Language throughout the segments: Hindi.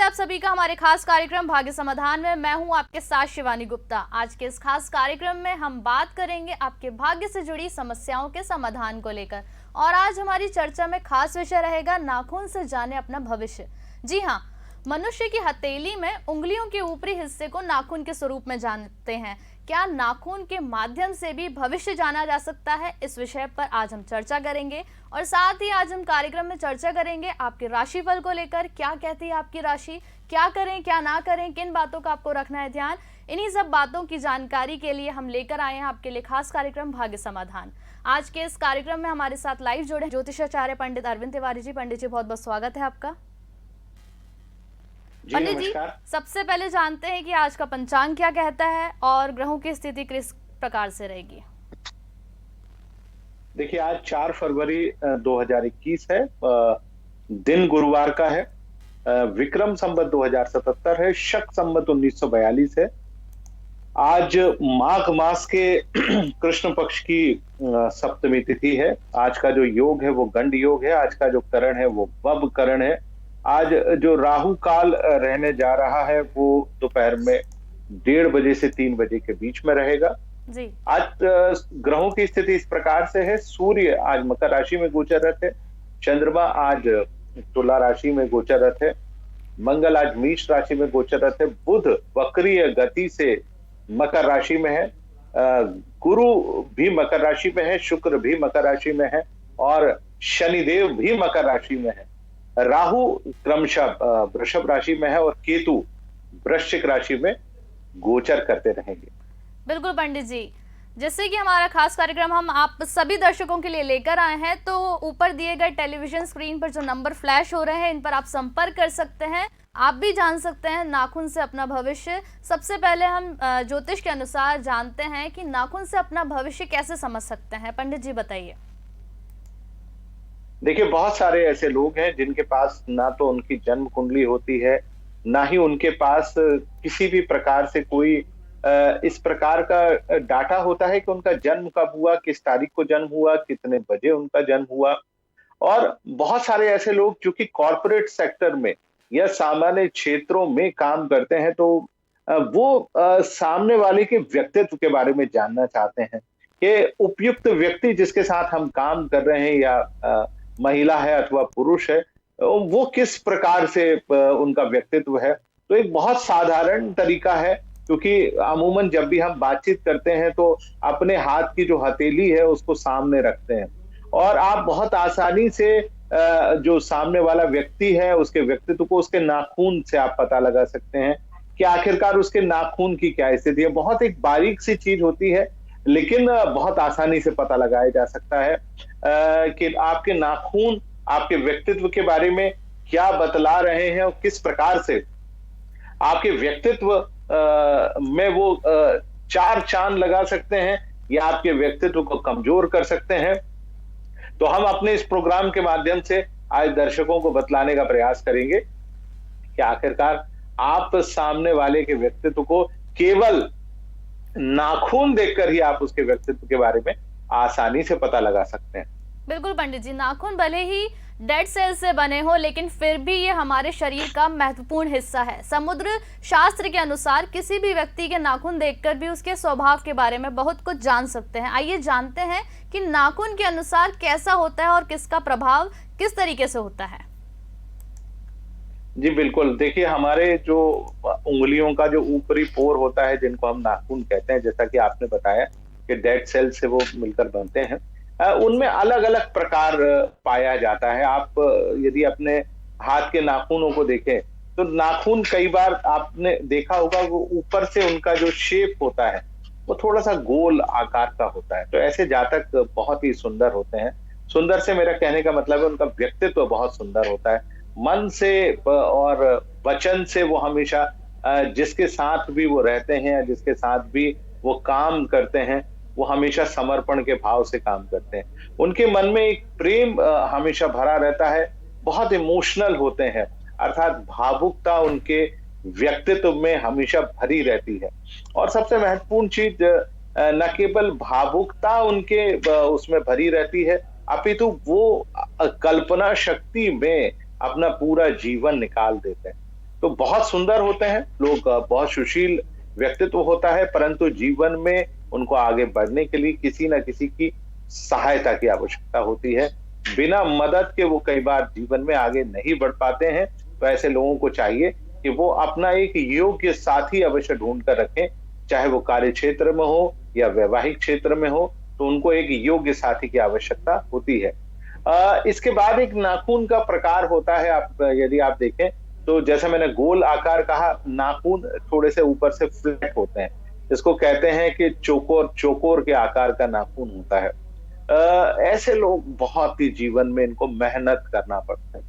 आप सभी का हमारे खास कार्यक्रम भाग्य समाधान में। मैं हूं आपके साथ शिवानी गुप्ता। आज के इस खास कार्यक्रम में हम बात करेंगे आपके भाग्य से जुड़ी समस्याओं के समाधान को लेकर। और आज हमारी चर्चा में खास विषय रहेगा नाखून से जाने अपना भविष्य। जी हाँ, मनुष्य की हथेली में उंगलियों के ऊपरी हिस्से को नाखून के स्वरूप में जानते हैं। क्या नाखून के माध्यम से भी भविष्य जाना जा सकता है? इस विषय पर आज हम चर्चा करेंगे। और साथ ही आज हम कार्यक्रम में चर्चा करेंगे आपके राशिफल को लेकर। क्या कहती है आपकी राशि, क्या करें क्या ना करें, किन बातों का आपको रखना है ध्यान। इन्हीं सब बातों की जानकारी के लिए हम लेकर आए हैं आपके लिए खास कार्यक्रम भाग्य समाधान। आज के इस कार्यक्रम में हमारे साथ लाइव जुड़े ज्योतिषाचार्य पंडित अरविंद तिवारी जी। पंडित जी, बहुत बहुत स्वागत है आपका। पंडित जी, सबसे पहले जानते हैं कि आज का पंचांग क्या कहता है और ग्रहों की स्थिति किस प्रकार से रहेगी। देखिए, आज 4 फरवरी 2021 है। दिन गुरुवार का है। विक्रम संवत 2077 है। शक संवत 1942 है। आज माघ मास के कृष्ण पक्ष की सप्तमी तिथि है। आज का जो योग है वो गंड योग है। आज का जो करण है वो वब करण है। आज जो राहु काल रहने जा रहा है वो दोपहर में 1:30 बजे से 3 बजे के बीच में रहेगा जी। आज ग्रहों की स्थिति इस प्रकार से है। सूर्य आज मकर राशि में गोचररत है। चंद्रमा आज तुला राशि में गोचररत है। मंगल आज मेष राशि में गोचररत है। बुध वक्रीय गति से मकर राशि में है। गुरु भी मकर राशि में है। शुक्र भी मकर राशि में है और शनिदेव भी मकर राशि में है। राहु क्रमशः वृषभ राशि में है और केतु वृश्चिक राशि में गोचर करते रहेंगे। बिल्कुल पंडित जी, जैसे कि हमारा खास कार्यक्रम हम आप सभी दर्शकों के लिए लेकर आए हैं, तो ऊपर दिए गए टेलीविजन स्क्रीन पर जो नंबर फ्लैश हो रहे हैं इन पर आप संपर्क कर सकते हैं। आप भी जान सकते हैं नाखून से अपना भविष्य। सबसे पहले हम ज्योतिष के अनुसार जानते हैं कि नाखून से अपना भविष्य कैसे समझ सकते हैं। पंडित जी बताइए। देखिए, बहुत सारे ऐसे लोग हैं जिनके पास ना तो उनकी जन्म कुंडली होती है, ना ही उनके पास किसी भी प्रकार से कोई इस प्रकार का डाटा होता है कि उनका जन्म कब हुआ, किस तारीख को जन्म हुआ, कितने बजे उनका जन्म हुआ। और बहुत सारे ऐसे लोग जो कि कॉर्पोरेट सेक्टर में या सामान्य क्षेत्रों में काम करते हैं, तो वो सामने वाले के व्यक्तित्व के बारे में जानना चाहते हैं कि उपयुक्त व्यक्ति जिसके साथ हम काम कर रहे हैं, या महिला है अथवा पुरुष है, वो किस प्रकार से उनका व्यक्तित्व है। तो एक बहुत साधारण तरीका है, क्योंकि अमूमन जब भी हम बातचीत करते हैं तो अपने हाथ की जो हथेली है उसको सामने रखते हैं और आप बहुत आसानी से जो सामने वाला व्यक्ति है उसके व्यक्तित्व को उसके नाखून से आप पता लगा सकते हैं कि आखिरकार उसके नाखून की क्या स्थिति है। बहुत एक बारीक सी चीज होती है, लेकिन बहुत आसानी से पता लगाया जा सकता है कि आपके नाखून आपके व्यक्तित्व के बारे में क्या बतला रहे हैं और किस प्रकार से आपके व्यक्तित्व में वो 4 चांद लगा सकते हैं या आपके व्यक्तित्व को कमजोर कर सकते हैं। तो हम अपने इस प्रोग्राम के माध्यम से आज दर्शकों को बतलाने का प्रयास करेंगे कि आखिरकार आप सामने वाले के व्यक्तित्व को केवल नाखून देखकर ही आप उसके व्यक्तित्व के बारे में आसानी से पता लगा सकते हैं। बिल्कुल पंडित जी, नाखून भले ही डेड सेल से बने हो, लेकिन फिर भी ये हमारे शरीर का महत्वपूर्ण हिस्सा है। समुद्र शास्त्र के अनुसार किसी भी व्यक्ति के नाखून देखकर भी उसके स्वभाव के बारे में बहुत कुछ जान सकते हैं। आइए जानते हैं कि नाखून के अनुसार कैसा होता है और किसका प्रभाव किस तरीके से होता है। जी बिल्कुल, देखिए, हमारे जो उंगलियों का जो ऊपरी पोर होता है जिनको हम नाखून कहते हैं, जैसा कि आपने बताया कि डेड सेल से वो मिलकर बनते हैं, उनमें अलग अलग प्रकार पाया जाता है। आप यदि अपने हाथ के नाखूनों को देखें तो नाखून कई बार आपने देखा होगा वो ऊपर से उनका जो शेप होता है वो थोड़ा सा गोल आकार का होता है। तो ऐसे जातक बहुत ही सुंदर होते हैं। सुंदर से मेरा कहने का मतलब है उनका व्यक्तित्व बहुत सुंदर होता है। मन से और वचन से वो हमेशा जिसके साथ भी वो रहते हैं, जिसके साथ भी वो काम करते हैं, वो हमेशा समर्पण के भाव से काम करते हैं। उनके मन में एक प्रेम हमेशा भरा रहता है। बहुत इमोशनल होते हैं, अर्थात भावुकता उनके व्यक्तित्व में हमेशा भरी रहती है। और सबसे महत्वपूर्ण चीज, न केवल भावुकता उनके उसमें भरी रहती है, अपितु वो कल्पना शक्ति में अपना पूरा जीवन निकाल देते हैं। तो बहुत सुंदर होते हैं लोग, बहुत सुशील व्यक्तित्व होता है, परंतु जीवन में उनको आगे बढ़ने के लिए किसी न किसी की सहायता की आवश्यकता होती है। बिना मदद के वो कई बार जीवन में आगे नहीं बढ़ पाते हैं। तो ऐसे लोगों को चाहिए कि वो अपना एक योग्य साथी अवश्य ढूंढ कर रखें, चाहे वो कार्य क्षेत्र में हो या वैवाहिक क्षेत्र में हो, तो उनको एक योग्य साथी की आवश्यकता होती है। इसके बाद एक नाखून का प्रकार होता है, आप यदि आप देखें तो जैसे मैंने गोल आकार कहा, नाखून थोड़े से ऊपर से फ्लैट होते हैं, इसको कहते हैं कि चौकोर चौकोर के आकार का नाखून होता है। ऐसे लोग बहुत ही जीवन में इनको मेहनत करना पड़ता है,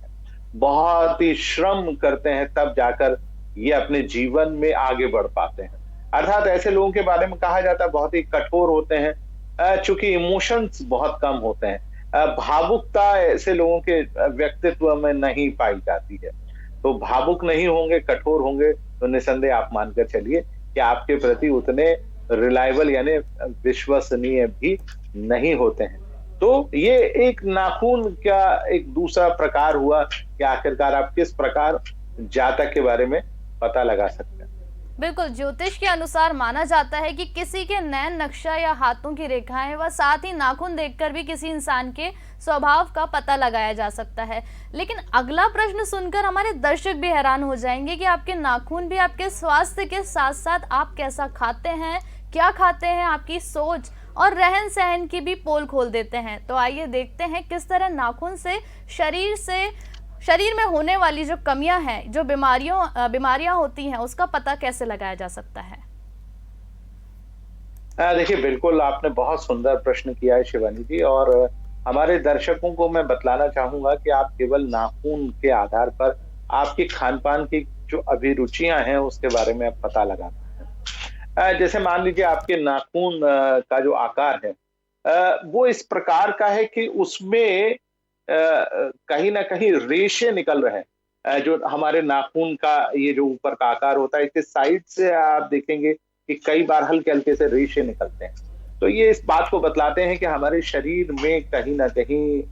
बहुत ही श्रम करते हैं, तब जाकर ये अपने जीवन में आगे बढ़ पाते हैं। अर्थात ऐसे लोगों के बारे में कहा जाता है बहुत ही कठोर होते हैं, चूंकि इमोशंस बहुत कम होते हैं। भावुकता ऐसे लोगों के व्यक्तित्व में नहीं पाई जाती है। तो भावुक नहीं होंगे, कठोर होंगे, तो निसंदेह आप मानकर चलिए कि आपके प्रति उतने रिलायबल यानी विश्वसनीय भी नहीं होते हैं। तो ये एक नाखून का एक दूसरा प्रकार हुआ कि आखिरकार आप किस प्रकार जातक के बारे में पता लगा सकते हैं। बिल्कुल, ज्योतिष के अनुसार माना जाता है कि किसी के नैन नक्शा या हाथों की रेखाएं व साथ ही नाखून देखकर भी किसी इंसान के स्वभाव का पता लगाया जा सकता है। लेकिन अगला प्रश्न सुनकर हमारे दर्शक भी हैरान हो जाएंगे कि आपके नाखून भी आपके स्वास्थ्य के साथ साथ आप कैसा खाते हैं, क्या खाते हैं, आपकी सोच और रहन सहन की भी पोल खोल देते हैं। तो आइए देखते हैं किस तरह नाखून से शरीर में होने वाली जो कमियां हैं, जो बीमारियां होती हैं, उसका पता कैसे लगाया जा सकता है। देखिए, बिल्कुल आपने बहुत सुंदर प्रश्न किया है शिवानी जी, और हमारे दर्शकों को मैं बतलाना चाहूंगा कि आप केवल नाखून के आधार पर आपकी खान पान की जो अभिरुचियां हैं उसके बारे में आप पता लगाते हैं। जैसे मान लीजिए आपके नाखून का जो आकार है वो इस प्रकार का है कि उसमें कहीं ना कहीं रेशे निकल रहे हैं। जो हमारे नाखून का ये जो ऊपर का आकार होता है, इसके साइड से आप देखेंगे कि कई बार हल्के हल्के से रेशे निकलते हैं। तो ये इस बात को बतलाते हैं कि हमारे शरीर में कहीं ना कहीं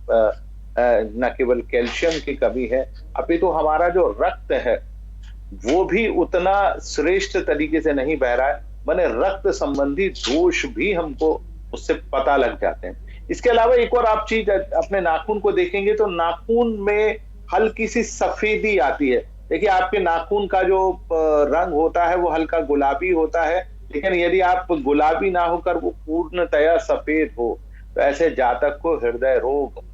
न केवल कैल्शियम की कमी है, अपितु हमारा जो रक्त है वो भी उतना श्रेष्ठ तरीके से नहीं बह रहा है, माने रक्त संबंधी दोष भी हमको उससे पता लग जाते हैं। इसके अलावा एक और आप चीज अपने नाखून को देखेंगे तो नाखून में हल्की सी सफेदी आती है। देखिए, आपके नाखून का जो रंग होता है वो हल्का गुलाबी होता है, लेकिन यदि आप गुलाबी ना होकर वो पूर्णतया सफेद हो तो ऐसे जातक को हृदय रोग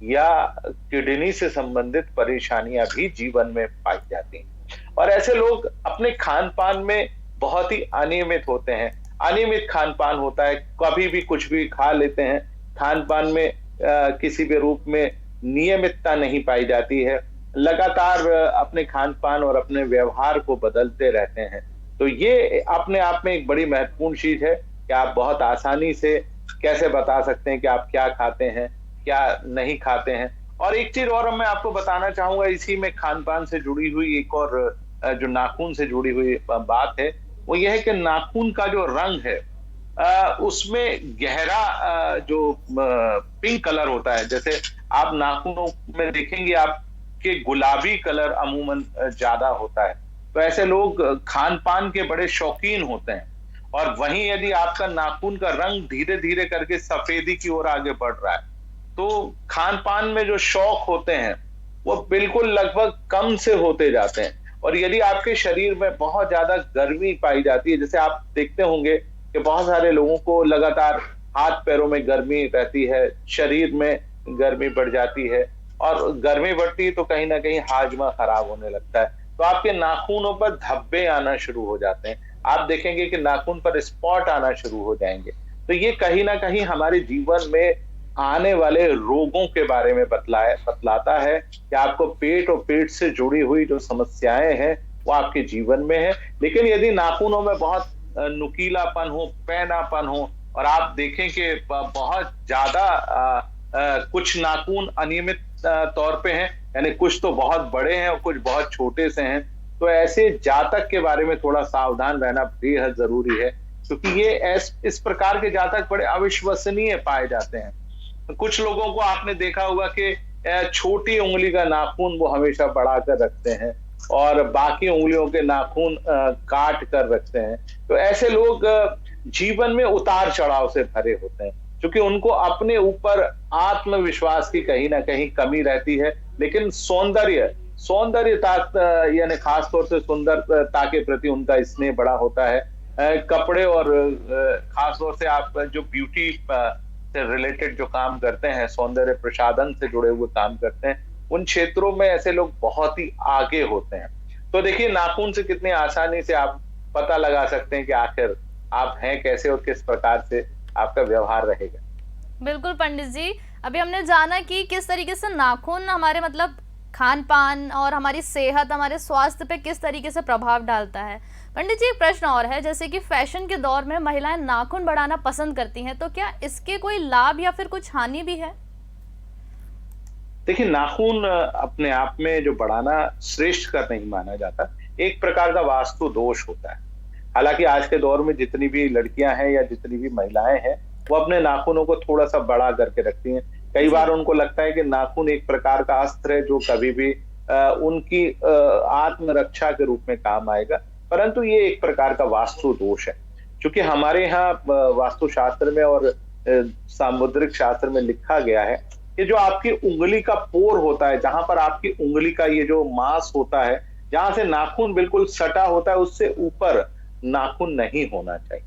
या किडनी से संबंधित परेशानियां भी जीवन में पाई जाती हैं। और ऐसे लोग अपने खान पान में बहुत ही अनियमित होते हैं। अनियमित खान पान होता है, कभी भी कुछ भी खा लेते हैं, खान पान में किसी भी रूप में नियमितता नहीं पाई जाती है, लगातार अपने खान पान और अपने व्यवहार को बदलते रहते हैं। तो ये अपने आप में एक बड़ी महत्वपूर्ण चीज है कि आप बहुत आसानी से कैसे बता सकते हैं कि आप क्या खाते हैं, क्या नहीं खाते हैं। और एक चीज और मैं आपको बताना चाहूंगा, इसी में खान पान से जुड़ी हुई एक और जो नाखून से जुड़ी हुई बात है, वो ये है कि नाखून का जो रंग है उसमें गहरा जो पिंक कलर होता है। जैसे आप नाखूनों में देखेंगे आपके गुलाबी कलर अमूमन ज्यादा होता है। तो ऐसे लोग खान पान के बड़े शौकीन होते हैं। और वहीं यदि आपका नाखून का रंग धीरे धीरे करके सफेदी की ओर आगे बढ़ रहा है, तो खान पान में जो शौक होते हैं वो बिल्कुल लगभग कम से होते जाते हैं। और यदि आपके शरीर में बहुत ज्यादा गर्मी पाई जाती है, जैसे आप देखते होंगे कि बहुत सारे लोगों को लगातार हाथ पैरों में गर्मी रहती है, शरीर में गर्मी बढ़ जाती है, और गर्मी बढ़ती है तो कहीं ना कहीं हाजमा खराब होने लगता है। तो आपके नाखूनों पर धब्बे आना शुरू हो जाते हैं, आप देखेंगे कि नाखून पर स्पॉट आना शुरू हो जाएंगे। तो ये कहीं ना कहीं हमारे जीवन में आने वाले रोगों के बारे में बतलाता है कि आपको पेट और पेट से जुड़ी हुई जो समस्याएं हैं वो आपके जीवन में है। लेकिन यदि नाखूनों में बहुत नुकीलापन हो, पैनापन हो, और आप देखें कि बहुत ज्यादा कुछ नाखून अनियमित तौर पे हैं, यानी कुछ तो बहुत बड़े हैं और कुछ बहुत छोटे से हैं, तो ऐसे जातक के बारे में थोड़ा सावधान रहना बेहद जरूरी है, क्योंकि ये इस प्रकार के जातक बड़े अविश्वसनीय पाए जाते हैं। कुछ लोगों को आपने देखा होगा कि छोटी उंगली का नाखून वो हमेशा बढ़ा कर रखते हैं, और बाकी उंगलियों के नाखून काट कर रखते हैं। तो ऐसे लोग जीवन में उतार चढ़ाव से भरे होते हैं, क्योंकि उनको अपने ऊपर आत्मविश्वास की कहीं ना कहीं कमी रहती है। लेकिन सौंदर्यता यानी खास तौर से सुंदरता के प्रति उनका स्नेह बड़ा होता है। कपड़े और खास तौर से आप जो ब्यूटी से रिलेटेड जो काम करते हैं, सौंदर्य प्रसाधन से जुड़े हुए काम करते हैं, उन क्षेत्रों में ऐसे लोग बहुत ही आगे होते हैं। तो देखिए, नाखून से कितनी आसानी से आप पता लगा सकते हैं कि आखिर आप हैं कैसे और किस प्रकार से आपका व्यवहार रहेगा। बिल्कुल पंडित जी, अभी हमने जाना कि किस तरीके से नाखून हमारे मतलब खान पान और हमारी सेहत, हमारे स्वास्थ्य पे किस तरीके से प्रभाव डालता है। पंडित जी, एक प्रश्न और है, जैसे कि फैशन के दौर में महिलाएं नाखून बढ़ाना पसंद करती हैं, तो क्या इसके कोई लाभ या फिर कुछ हानि भी है? देखिए, नाखून अपने आप में जो बढ़ाना श्रेष्ठ कर नहीं माना जाता, एक प्रकार का वास्तु दोष होता है। हालांकि आज के दौर में जितनी भी लड़कियां हैं या जितनी भी महिलाएं हैं, वो अपने नाखूनों को थोड़ा सा बड़ा करके रखती हैं। कई बार उनको लगता है कि नाखून एक प्रकार का अस्त्र है जो कभी भी उनकी आत्मरक्षा के रूप में काम आएगा, परंतु ये एक प्रकार का वास्तु दोष है। क्योंकि हमारे यहाँ वास्तुशास्त्र में और सामुद्रिक शास्त्र में लिखा गया है कि जो आपकी उंगली का पोर होता है, जहां पर आपकी उंगली का ये जो मांस होता है, जहां से नाखून बिल्कुल सटा होता है, उससे ऊपर नाखून नहीं होना चाहिए।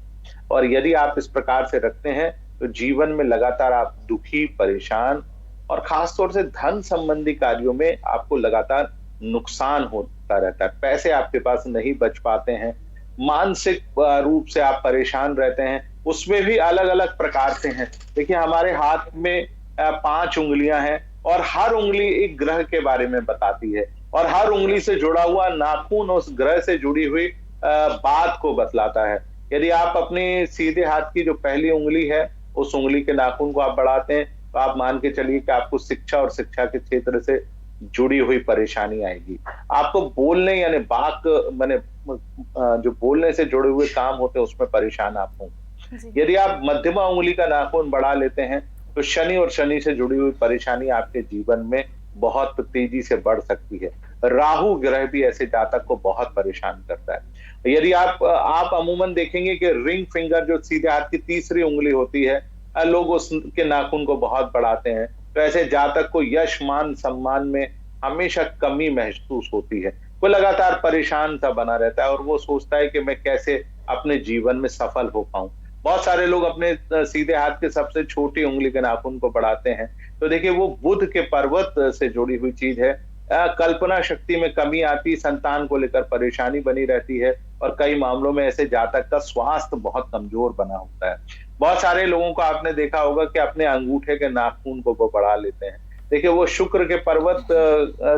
और यदि आप इस प्रकार से रखते हैं तो जीवन में लगातार आप दुखी, परेशान और खास तौर से धन संबंधी कार्यों में आपको लगातार नुकसान होता रहता है। पैसे आपके पास नहीं बच पाते हैं, मानसिक रूप से आप परेशान रहते हैं, उसमें भी अलग अलग प्रकार से हैं। देखिए, हमारे हाथ में 5 उंगलियां हैं और हर उंगली एक ग्रह के बारे में बताती है, और हर उंगली से जुड़ा हुआ नाखून उस ग्रह से जुड़ी हुई बात को बतलाता है। यदि आप अपने सीधे हाथ की जो पहली उंगली है, उस उंगली के नाखून को आप बढ़ाते हैं, तो आप मान के चलिए कि आपको शिक्षा और शिक्षा के क्षेत्र से जुड़ी हुई परेशानी आएगी। आपको बोलने यानी बाक माने जो बोलने से जुड़े हुए काम होते हैं, उसमें परेशान आप होंगे। यदि आप मध्यमा उंगली का नाखून बढ़ा लेते हैं, तो शनि और शनि से जुड़ी हुई परेशानी आपके जीवन में बहुत तेजी से बढ़ सकती है। राहु ग्रह भी ऐसे जातक को बहुत परेशान करता है। यदि आप अमूमन देखेंगे कि रिंग फिंगर जो सीधे हाथ की तीसरी उंगली होती है, लोग उसके नाखून को बहुत बढ़ाते हैं, तो ऐसे जातक को यश, मान, सम्मान में हमेशा कमी महसूस होती है। वो लगातार परेशान सा बना रहता है और वो सोचता है कि मैं कैसे अपने जीवन में सफल हो पाऊं। बहुत सारे लोग अपने सीधे हाथ के सबसे छोटी उंगली के नाखून को बढ़ाते हैं। तो देखिए, वो बुध के पर्वत से जुड़ी हुई चीज है। कल्पना शक्ति में कमी आती, संतान को लेकर परेशानी बनी रहती है, और कई मामलों में ऐसे जातक का स्वास्थ्य बहुत कमजोर बना होता है। बहुत सारे लोगों को आपने देखा होगा कि अपने अंगूठे के नाखून को वो बढ़ा लेते हैं। देखिए, वो शुक्र के पर्वत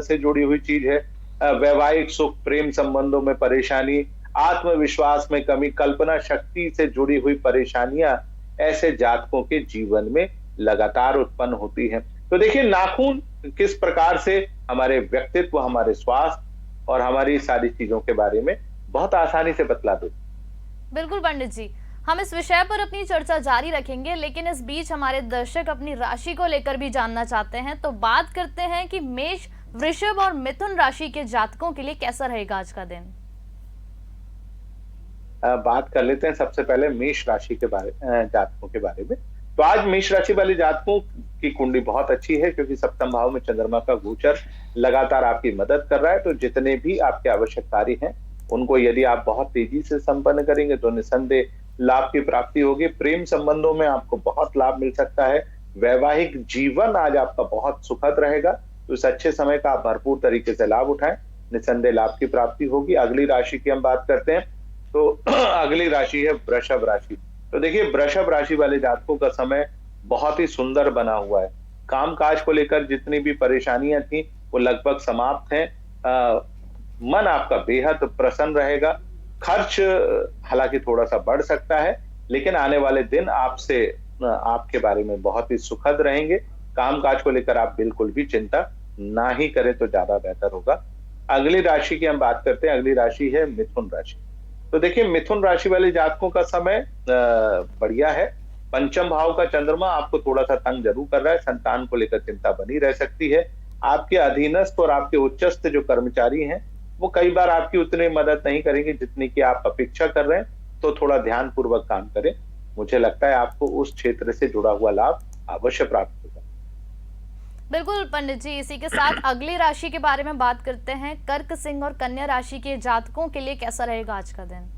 से जुड़ी हुई चीज है। वैवाहिक सुख, प्रेम संबंधों में परेशानी, आत्मविश्वास में कमी, कल्पना शक्ति से जुड़ी हुई परेशानियां ऐसे जातकों के जीवन में लगातार उत्पन्न होती हैं। तो देखिए, नाखून किस प्रकार से हमारे व्यक्तित्व, हमारे स्वास्थ्य और हमारी सारी चीजों के बारे में बहुत आसानी से बतला दो। बिल्कुल पंडित जी, हम इस विषय पर अपनी चर्चा जारी रखेंगे, लेकिन इस बीच हमारे दर्शक अपनी राशि को लेकर भी जानना चाहते हैं। तो बात करते हैं कि मेष, वृषभ और मिथुन राशि के जातकों के लिए कैसा रहेगा आज का दिन। बात कर लेते हैं सबसे पहले मेष राशि के जातकों के बारे में। तो आज मेष राशि वाले जातकों की कुंडली बहुत अच्छी है, क्योंकि सप्तम भाव में चंद्रमा का गोचर लगातार आपकी मदद कर रहा है। तो जितने भी आपके आवश्यक कार्य हैं, उनको यदि आप बहुत तेजी से संपन्न करेंगे तो निसंदेह लाभ की प्राप्ति होगी। प्रेम संबंधों में आपको बहुत लाभ मिल सकता है। वैवाहिक जीवन आज आपका बहुत सुखद रहेगा, तो इस अच्छे समय का आप भरपूर तरीके से लाभ उठाएं, निसंदेह लाभ की प्राप्ति होगी। अगली राशि की हम बात करते हैं, तो अगली राशि है वृषभ राशि। तो देखिए, वृषभ राशि वाले जातकों का समय बहुत ही सुंदर बना हुआ है। कामकाज को लेकर जितनी भी परेशानियां थी, वो लगभग समाप्त हैं। मन आपका बेहद प्रसन्न रहेगा। खर्च हालांकि थोड़ा सा बढ़ सकता है, लेकिन आने वाले दिन आपके बारे में बहुत ही सुखद रहेंगे। कामकाज को लेकर आप बिल्कुल भी चिंता ना ही करें तो ज्यादा बेहतर होगा। अगली राशि की हम बात करते हैं, अगली राशि है मिथुन राशि। तो देखिए, मिथुन राशि वाले जातकों का समय बढ़िया है। पंचम भाव का चंद्रमा आपको थोड़ा सा तंग जरूर कर रहा है, संतान को लेकर चिंता बनी रह सकती है। आपके अधीनस्थ और आपके उच्चस्थ जो कर्मचारी हैं, वो कई बार आपकी उतनी मदद नहीं करेंगे जितनी की आप अपेक्षा कर रहे हैं। तो थोड़ा ध्यानपूर्वक काम करें। मुझे लगता है आपको उस क्षेत्र से जुड़ा हुआ लाभ अवश्य प्राप्त होगा। बिल्कुल पंडित जी, इसी के साथ अगली राशि के बारे में बात करते हैं। कर्क, सिंह और कन्या राशि के जातकों के लिए कैसा रहेगा आज का दिन?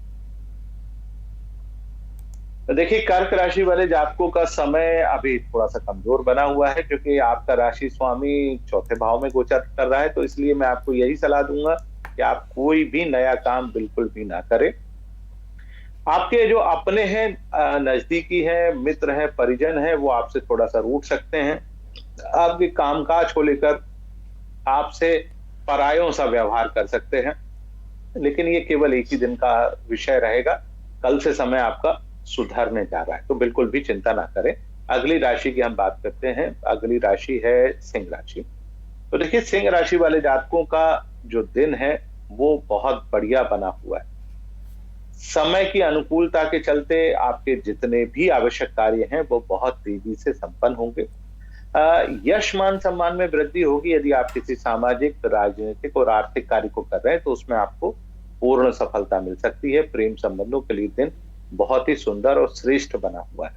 तो देखिए, कर्क राशि वाले जातकों का समय अभी थोड़ा सा कमजोर बना हुआ है, क्योंकि आपका राशि स्वामी चौथे भाव में गोचर कर रहा है। तो इसलिए मैं आपको यही सलाह दूंगा कि आप कोई भी नया काम बिल्कुल भी ना करें। आपके जो अपने हैं, नजदीकी हैं, मित्र हैं, परिजन हैं, वो आपसे थोड़ा सा रूठ सकते हैं। आपके कामकाज को लेकर आपसे परायों सा व्यवहार कर सकते हैं, लेकिन ये केवल एक ही दिन का विषय रहेगा। कल से समय आपका सुधरने जा रहा है, तो बिल्कुल भी चिंता ना करें। अगली राशि की हम बात करते हैं। अगली राशि है सिंह राशि। तो देखिए, सिंह राशि वाले जातकों का जो दिन है वो बहुत बढ़िया बना हुआ है। समय की अनुकूलता के चलते आपके जितने भी आवश्यक कार्य हैं वो बहुत तेजी से संपन्न होंगे। यश मान सम्मान में वृद्धि होगी। यदि आप किसी सामाजिक, राजनीतिक और आर्थिक कार्य को कर रहे हैं तो उसमें आपको पूर्ण सफलता मिल सकती है। प्रेम संबंधों के लिए दिन बहुत ही सुंदर और श्रेष्ठ बना हुआ है,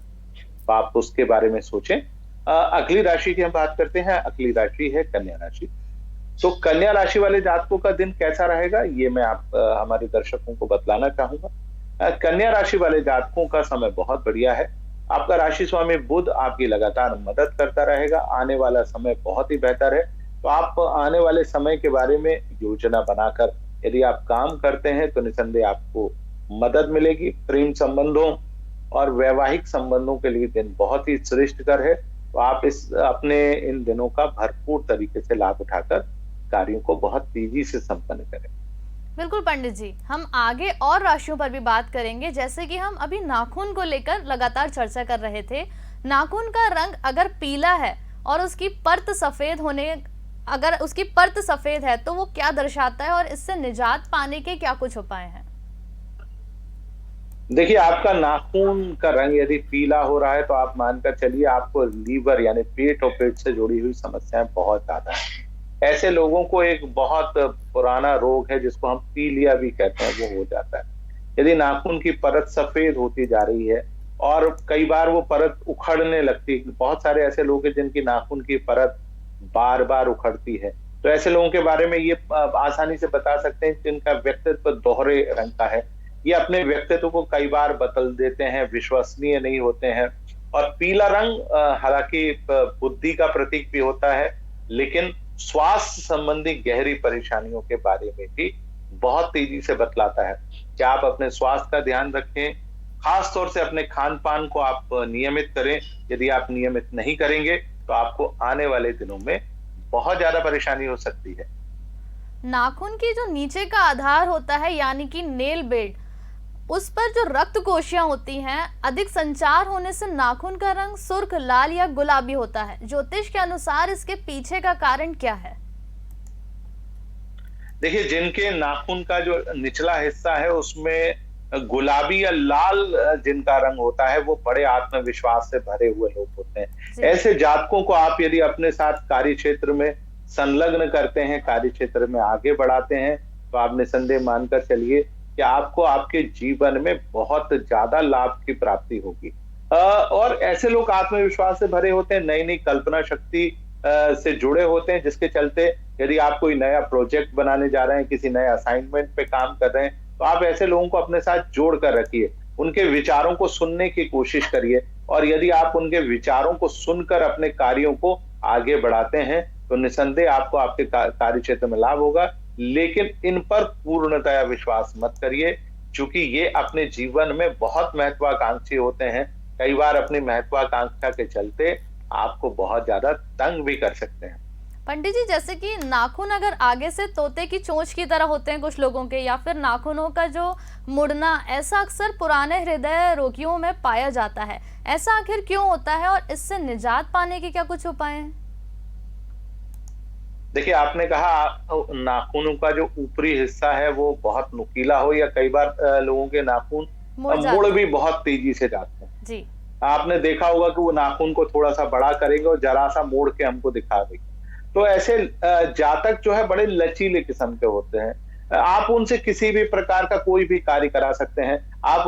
तो आप उसके बारे में सोचें। अगली राशि की हम बात करते हैं। अगली राशि है कन्या राशि। तो कन्या राशि वाले जातकों का दिन कैसा रहेगा, ये मैं हमारे दर्शकों को बतलाना चाहूंगा। कन्या राशि वाले जातकों का समय बहुत बढ़िया है। आपका राशि स्वामी बुध आपकी लगातार मदद करता रहेगा। आने वाला समय बहुत ही बेहतर है। तो आप आने वाले समय के बारे में योजना बनाकर यदि आप काम करते हैं तो निसंदेह आपको मदद मिलेगी। प्रेम संबंधों और वैवाहिक संबंधों के लिए दिन बहुत ही श्रेष्ठकर है। तो आप अपने इन दिनों का भरपूर तरीके से लाभ उठाकर कार्यों को बहुत तेजी से संपन्न करें। बिल्कुल पंडित जी, हम आगे और राशियों पर भी बात करेंगे। जैसे कि हम अभी नाखून को लेकर लगातार चर्चा कर रहे थे। नाखून का रंग अगर पीला है और उसकी परत सफेद है तो वो क्या दर्शाता है और इससे निजात पाने के क्या कुछ उपाय हैं? देखिए, आपका नाखून का रंग यदि पीला हो रहा है तो आप मानकर चलिए आपको लीवर यानी पेट और पेट से जुड़ी हुई समस्याएं बहुत ज्यादा है। ऐसे लोगों को एक बहुत पुराना रोग है जिसको हम पीलिया भी कहते हैं, वो हो जाता है। यदि नाखून की परत सफेद होती जा रही है और कई बार वो परत उखड़ने लगती है, बहुत सारे ऐसे लोग हैं जिनकी नाखून की परत बार बार उखड़ती है। तो ऐसे लोगों के बारे में ये आसानी से बता सकते हैं जिनका व्यक्तित्व दोहरे रंग का है। ये अपने व्यक्तित्व को कई बार बदल देते हैं, विश्वसनीय नहीं होते हैं। और पीला रंग हालांकि बुद्धि का प्रतीक भी होता है, लेकिन स्वास्थ्य संबंधी गहरी परेशानियों के बारे में भी बहुत तेजी से बतलाता है कि आप अपने स्वास्थ्य का ध्यान रखें। खास तौर से अपने खान पान को आप नियमित करें। यदि आप नियमित नहीं करेंगे तो आपको आने वाले दिनों में बहुत ज्यादा परेशानी हो सकती है। नाखून की जो नीचे का आधार होता है यानी कि नेल बेड, उस पर जो रक्त कोशिकाएं होती हैं, अधिक संचार होने से नाखून का रंग सुर्ख, लाल या गुलाबी होता है। ज्योतिष के अनुसार इसके पीछे का कारण क्या है? देखिए, जिनके नाखून का जो निचला हिस्सा है उसमें गुलाबी या लाल जिनका रंग होता है वो बड़े आत्मविश्वास से भरे हुए लोग होते हैं। ऐसे जातकों को आप यदि अपने साथ कार्य क्षेत्र में संलग्न करते हैं, कार्य क्षेत्र में आगे बढ़ाते हैं, तो आप निसंदेह मानकर चलिए कि आपको आपके जीवन में बहुत ज्यादा लाभ की प्राप्ति होगी। और ऐसे लोग आत्मविश्वास से भरे होते हैं, नई नई कल्पना शक्ति से जुड़े होते हैं, जिसके चलते यदि आप कोई नया प्रोजेक्ट बनाने जा रहे हैं, किसी नए असाइनमेंट पे काम कर रहे हैं, तो आप ऐसे लोगों को अपने साथ जोड़ कर रखिए। उनके विचारों को सुनने की कोशिश करिए और यदि आप उनके विचारों को सुनकर अपने कार्यों को आगे बढ़ाते हैं तो निसंदेह आपको आपके कार्य क्षेत्र में लाभ होगा। लेकिन इन पर पूर्णतया विश्वास मत करिए, क्योंकि ये अपने जीवन में बहुत महत्वाकांक्षी होते हैं। कई बार अपनी महत्वाकांक्षा के चलते आपको बहुत ज्यादा तंग भी कर सकते हैं। पंडित जी, जैसे कि नाखून अगर आगे से तोते की चोंच की तरह होते हैं कुछ लोगों के, या फिर नाखूनों का जो मुड़ना, ऐसा अक्सर पुराने हृदय रोगियों में पाया जाता है। ऐसा आखिर क्यों होता है और इससे निजात पाने के क्या कुछ उपाय हैं? देखिए, आपने कहा नाखूनों का जो ऊपरी हिस्सा है वो बहुत नुकीला हो, या कई बार लोगों के नाखून मुड़ भी बहुत तेजी से जाते हैं जी। आपने देखा होगा कि वो नाखून को थोड़ा सा बड़ा करेंगे और जरा सा मोड़ के हमको दिखा देंगे। तो ऐसे जातक जो है बड़े लचीले किस्म के होते हैं। आप उनसे किसी भी प्रकार का कोई भी कार्य करा सकते हैं। आप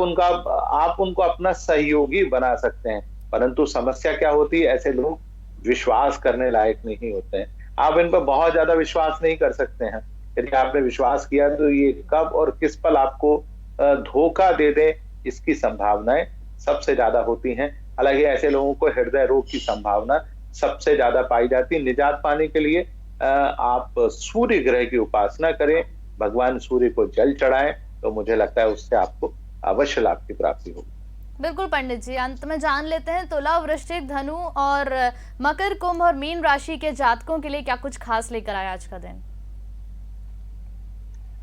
उनको अपना सहयोगी बना सकते हैं। परंतु समस्या क्या होती है, ऐसे लोग विश्वास करने लायक नहीं होते हैं। आप इन पर बहुत ज़्यादा विश्वास नहीं कर सकते हैं। यदि आपने विश्वास किया तो ये कब और किस पल आपको धोखा दे दें, इसकी संभावनाएँ सबसे ज़्यादा होती हैं। हालाँकि ऐसे लोगों को हृदय रोग की संभावना सबसे ज़्यादा पाई जाती है। निजात पाने के लिए आप सूर्य ग्रह की उपासना करें, भगवान सूर्य को जल चढ़ाएँ, तो मुझे लगता है उससे आपको अवश्य लाभ की प्राप्ति होगी। बिल्कुल पंडित जी, अंत में जान लेते हैं तुला, वृश्चिक, धनु और मकर, कुंभ और मीन राशि के जातकों के लिए क्या कुछ खास लेकर आया आज का दिन।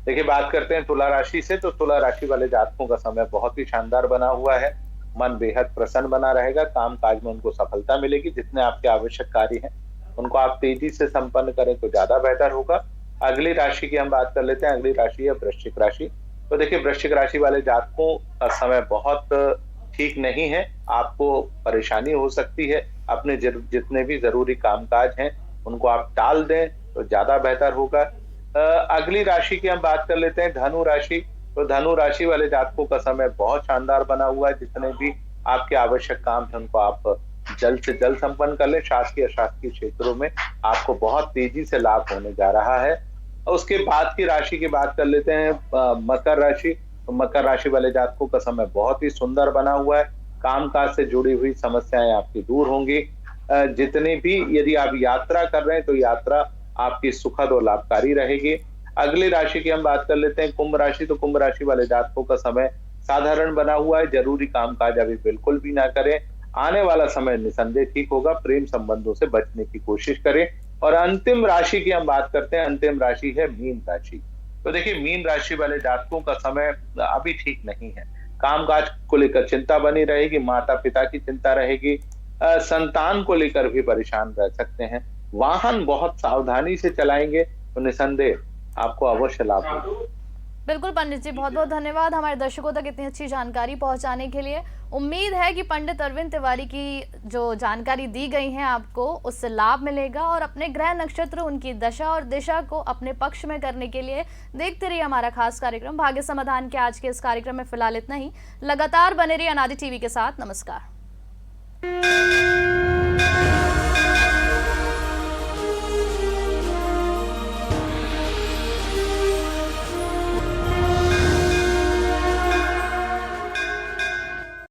देखिए, बात करते हैं तुला राशि से, तो तुला राशि वाले जातकों का समय बहुत ही शानदार बना हुआ है। मन बेहद प्रसन्न बना रहेगा, काम-काज में उनको सफलता मिलेगी। जितने आपके आवश्यक कार्य हैं, उनको आप तेजी से संपन्न करें तो ज़्यादा बेहतर होगा। अगली राशि की हम बात कर लेते हैं, अगली राशि है वृश्चिक राशि। तो देखिए, वृश्चिक राशि वाले जातकों का समय बहुत ठीक नहीं है, आपको परेशानी हो सकती है। अपने जितने भी ज़रूरी काम-काज हैं, उनको आप टाल दें, तो ज़्यादा बेहतर होगा। अगली राशि की हम बात कर लेते हैं धनु राशि। तो धनु राशि वाले जातकों का समय बहुत शानदार बना हुआ है। जितने भी आपके आवश्यक काम हैं उनको आप जल्द से जल्द संपन्न कर लें। शासकीय अशासकीय क्षेत्रों में आपको बहुत तेजी से लाभ होने जा रहा है। और उसके बाद की राशि की बात कर लेते हैं मकर राशि। तो मकर राशि वाले जातकों का समय बहुत ही सुंदर बना हुआ है। काम-काज से जुड़ी हुई समस्याएं आपकी दूर होंगी। जितने भी यदि आप यात्रा कर रहे हैं तो यात्रा आपकी सुखद और लाभकारी रहेगी। अगली राशि की हम बात कर लेते हैं कुंभ राशि। तो कुंभ राशि वाले जातकों का समय साधारण बना हुआ है। जरूरी कामकाज अभी बिल्कुल भी ना करें। आने वाला समय निसंदेह ठीक होगा। प्रेम संबंधों से बचने की कोशिश करें। और अंतिम राशि की हम बात करते हैं, अंतिम राशि है मीन राशि। तो देखिए, मीन राशि वाले जातकों का समय अभी ठीक नहीं है। कामकाज को लेकर चिंता बनी रहेगी, माता पिता की चिंता रहेगी, संतान को लेकर भी परेशान रह सकते हैं। वाहन बहुत सावधानी से चलाएंगे तो निसंदेह आपको अवश्य लाभ होगा। बिल्कुल पंडित जी, बहुत बहुत धन्यवाद हमारे दर्शकों तक इतनी अच्छी जानकारी पहुंचाने के लिए। उम्मीद है कि पंडित अरविंद तिवारी की जो जानकारी दी गई है आपको उससे लाभ मिलेगा और अपने ग्रह नक्षत्र, उनकी दशा और दिशा को अपने पक्ष में करने के लिए देखते रहिए हमारा खास कार्यक्रम भाग्य समाधान के। आज के इस कार्यक्रम में फिलहाल इतना ही। लगातार बने रहिए अनादि टीवी के साथ। नमस्कार।